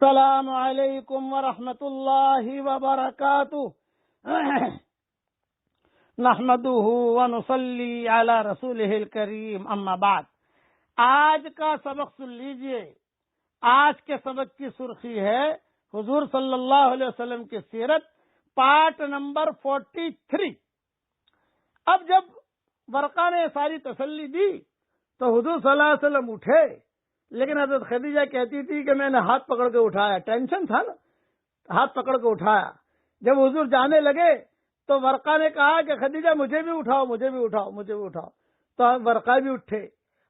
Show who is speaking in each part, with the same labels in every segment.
Speaker 1: السلام علیکم ورحمۃ اللہ وبرکاتہ نحمده ونصلی علی رسولہ الکریم اما بعد۔ آج کا سبق سن لیجئے۔ آج کے سبق کی سرخی ہے حضور صلی اللہ علیہ وسلم کی سیرت، پارٹ نمبر 43۔ اب جب ورقہ نے ساری تسلی دی تو حضور صلی اللہ علیہ وسلم اٹھے، لیکن حضرت خدیجہ کہتی تھی کہ میں نے ہاتھ پکڑ کے اٹھایا، ٹینشن تھا نا، ہاتھ پکڑ کے اٹھایا۔ جب حضور جانے لگے تو ورقہ نے کہا کہ خدیجہ مجھے بھی اٹھاؤ، مجھے بھی اٹھاؤ، مجھے بھی اٹھاؤ۔ تو ورقہ بھی اٹھے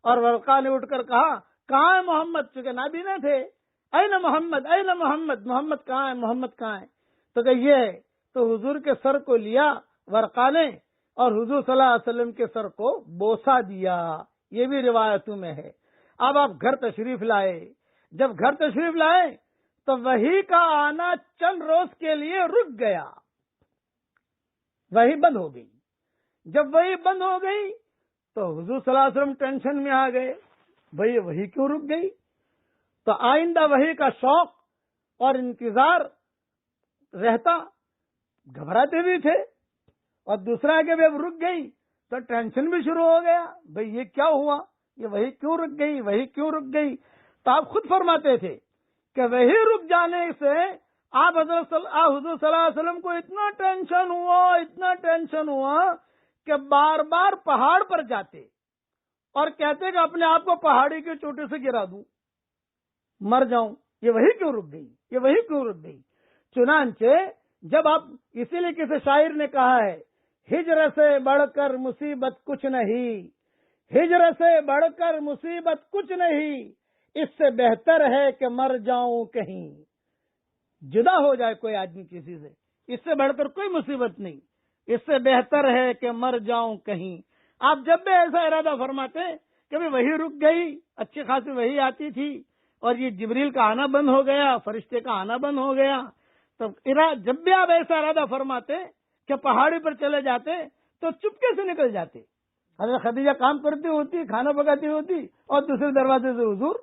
Speaker 1: اور ورقہ نے اٹھ کر کہا کہاں ہے محمد، چونکہ نابینا تھے، این محمد، این محمد، محمد کہاں ہے، محمد کہاں ہے؟ تو کہ یہ ہے۔ تو حضور کے سر کو لیا ورقہ نے اور حضور صلی اللہ علیہ وسلم کے سر کو بوسہ دیا، یہ بھی روایتوں میں ہے۔ اب آپ گھر تشریف لائے، جب گھر تشریف لائے تو وحی کا آنا چند روز کے لیے رک گیا، وحی بند ہو گئی۔ جب وحی بند ہو گئی تو حضور صلی اللہ علیہ وسلم ٹینشن میں آ گئے، بھئی وحی کیوں رک گئی؟ تو آئندہ وحی کا شوق اور انتظار رہتا، گھبراتے بھی تھے، اور دوسرا کہ جب رک گئی تو ٹینشن بھی شروع ہو گیا، بھئی یہ کیا ہوا، یہ وحی کیوں رک گئی، وحی کیوں رک گئی؟ تو آپ خود فرماتے تھے کہ وحی رک جانے سے آپ حضور صلی اللہ علیہ وسلم کو اتنا ٹینشن ہوا کہ بار بار پہاڑ پر جاتے اور کہتے کہ اپنے آپ کو پہاڑی کی چوٹی سے گرا دوں، مر جاؤں، یہ وحی کیوں رک گئی، یہ وحی کیوں رک گئی؟ چنانچہ جب آپ، اسی لیے کسی شاعر نے کہا ہے، ہجر سے بڑھ کر مصیبت کچھ نہیں، ہجر سے بڑھ کر مصیبت کچھ نہیں، اس سے بہتر ہے کہ مر جاؤں کہیں۔ جدا ہو جائے کوئی آدمی کسی سے، اس سے بڑھ کر کوئی مصیبت نہیں، اس سے بہتر ہے کہ مر جاؤں کہیں۔ آپ جب بھی ایسا ارادہ فرماتے کہ وہی رک گئی، اچھی خاصی وہی آتی تھی اور یہ جبریل کا آنا بند ہو گیا، فرشتے کا آنا بند ہو گیا، تو جب بھی آپ ایسا ارادہ فرماتے کہ پہاڑی پر چلے جاتے تو چپکے سے نکل جاتے۔ حضرت خدیجہ کام کرتی ہوتی، کھانا پکاتی ہوتی، اور دوسرے دروازے سے حضور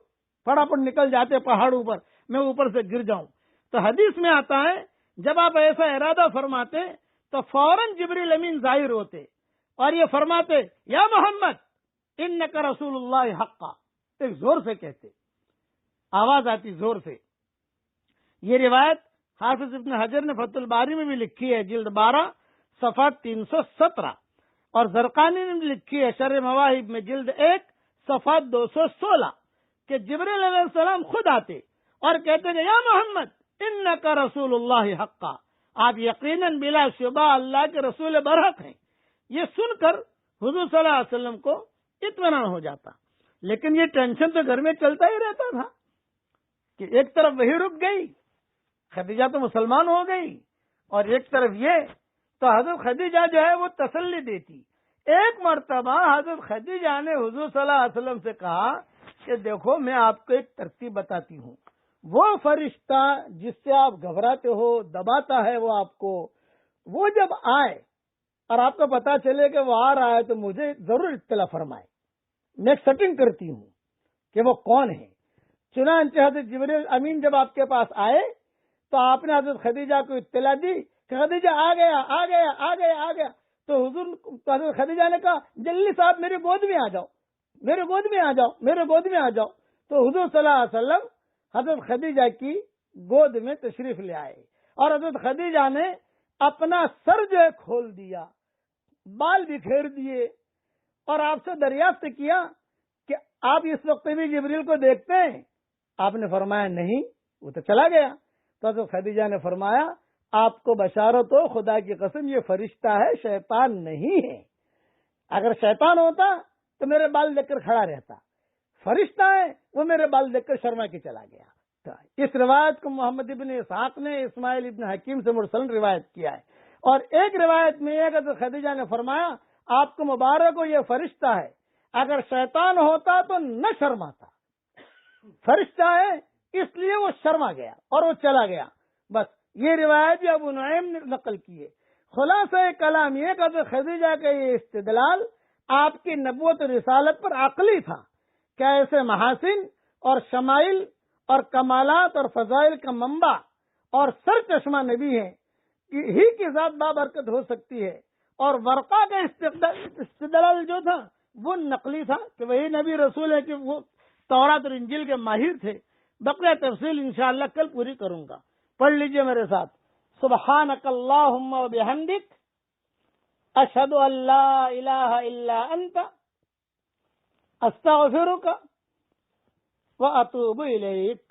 Speaker 1: فٹافٹ نکل جاتے پہاڑوں پر، میں اوپر سے گر جاؤں۔ تو حدیث میں آتا ہے جب آپ ایسا ارادہ فرماتے تو فوراً جبریل امین ظاہر ہوتے اور یہ فرماتے یا محمد انک رسول اللہ حقا، ایک زور سے کہتے، آواز آتی زور سے۔ یہ روایت حافظ ابن حجر نے فتح الباری میں بھی لکھی ہے، جلد 12 صفحہ 317، اور زرقانی نے لکھی ہے شرح مواہب میں جلد 1 صفحہ 216، کہ جبریل علیہ السلام خود آتے اور کہتے کہ یا محمد انک رسول اللہ حقا، آپ یقیناً بلا شبہ اللہ کے رسول برحق ہیں۔ یہ سن کر حضور صلی اللہ علیہ وسلم کو اطمینان ہو جاتا، لیکن یہ ٹینشن تو گھر میں چلتا ہی رہتا تھا کہ ایک طرف وہی رک گئی، خدیجہ تو مسلمان ہو گئی، اور ایک طرف یہ، تو حضرت خدیجہ جو ہے وہ تسلی دیتی۔ ایک مرتبہ حضرت خدیجہ نے حضور صلی اللہ علیہ وسلم سے کہا کہ دیکھو میں آپ کو ایک ترتیب بتاتی ہوں، وہ فرشتہ جس سے آپ گھبراتے ہو، دباتا ہے وہ آپ کو، وہ جب آئے اور آپ کو پتا چلے کہ وہ آ رہا ہے تو مجھے ضرور اطلاع فرمائے، میں ایک سیٹنگ کرتی ہوں کہ وہ کون ہے۔ چنانچہ حضرت جبریل امین جب آپ کے پاس آئے تو آپ نے حضرت خدیجہ کو اطلاع دی کہ خدیجہ آ گیا، آ گیا، آ گیا، آ گیا۔ تو حضرت خدیجہ نے کہا جلدی سے آپ میری گود میں آ جاؤ، میرے گود میں آ جاؤ، میرے گود میں آ جاؤ۔ تو حضور صلی اللہ علیہ وسلم حضرت خدیجہ کی گود میں تشریف لے آئے، اور حضرت خدیجہ نے اپنا سر جو ہے کھول دیا، بال بکھیر دیے، اور آپ سے دریافت کیا کہ آپ اس وقت بھی جبریل کو دیکھتے ہیں؟ آپ نے فرمایا نہیں، وہ تو چلا گیا۔ تو حضرت خدیجہ نے فرمایا آپ کو بشارت ہو، خدا کی قسم یہ فرشتہ ہے، شیطان نہیں ہے۔ اگر شیطان ہوتا تو میرے بال دیکھ کر کھڑا رہتا، فرشتہ ہے وہ میرے بال دیکھ کر شرما کے چلا گیا۔ تو اس روایت کو محمد ابن اسحاق نے اسماعیل ابن حکیم سے مرسل روایت کیا ہے، اور ایک روایت میں یہ کہ خدیجہ نے فرمایا آپ کو مبارک ہو، یہ فرشتہ ہے، اگر شیطان ہوتا تو نہ شرماتا، فرشتہ ہے اس لیے وہ شرما گیا اور وہ چلا گیا۔ بس یہ روایت بھی ابو نعیم نے نقل کی ہے۔ خلاصہ کلام یہ کہ خدیجہ کا یہ استدلال آپ کی نبوت و رسالت پر عقلی تھا کہ ایسے محاسن اور شمائل اور کمالات اور فضائل کا منبع اور سر چشمہ نبی ہے ہی کی ذات بابرکت ہو سکتی ہے. اور ورقہ کا استدلال جو تھا وہ نقلی تھا کہ وہی نبی رسول ہے کہ وہ تورات اور انجیل کے ماہر تھے. بقیہ تفصیل انشاءاللہ کل پوری کروں گا. پڑھ لیجئے میرے ساتھ. سبحانک اللہم و بحمدک اشہد ان لا الہ الا انت استغفرک و اتوب الیک.